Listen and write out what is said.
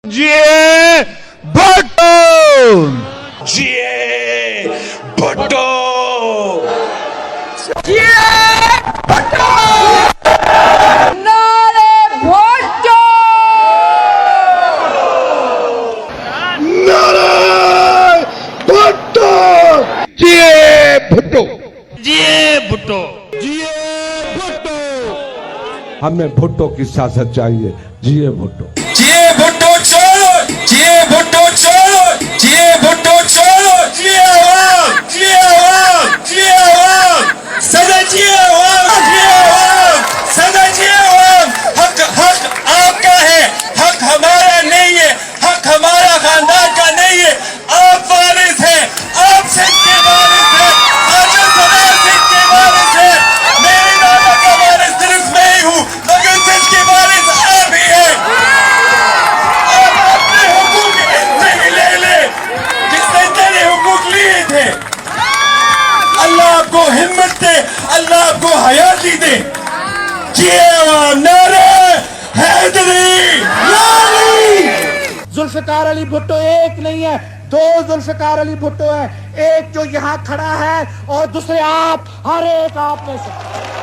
جيئي بھٹو جيئي بھٹو جيئي بھٹو نعرے بھٹو نعرے بھٹو جيئي بھٹو جيئي بھٹو جيئي بھٹو ہمیں بھٹو کی سیاست چاہیے جيئي بھٹو جيئي بھٹو چھوڑو جيئي بھٹو چھوڑو جيئي بھٹو چھوڑو جيئي عوام جيئي عوام جيئي عوام صدا جيئي عوام جيئي عوام صدا جيئي عوام حق آپ کا ہے حق ہمارا نہیں ہے حق ہمارا خاندان کا نہیں ہے آپ وارث ہیں آپ سندھ کے وارث ہیں آج صدا سندھ کے وارث ہیں میرے دادا کا وارث صرف میں ہی ہوں مگر سندھ کے وارث آپ ہی ہیں آپ اپنے حقوق ان سے ہی لے لیں جس نے تیرے حقوق لیے تھے اللہ آپ کو ہمت دے اللہ آپ کو حیاتی دے جیئے عوام نعرے حیدری لاری ذوالفقار علی بھٹو ایک نہیں ہے دو ذوالفقار علی بھٹو ہے ایک جو یہاں کھڑا ہے اور دوسرے آپ ہر ایک آپ میں سے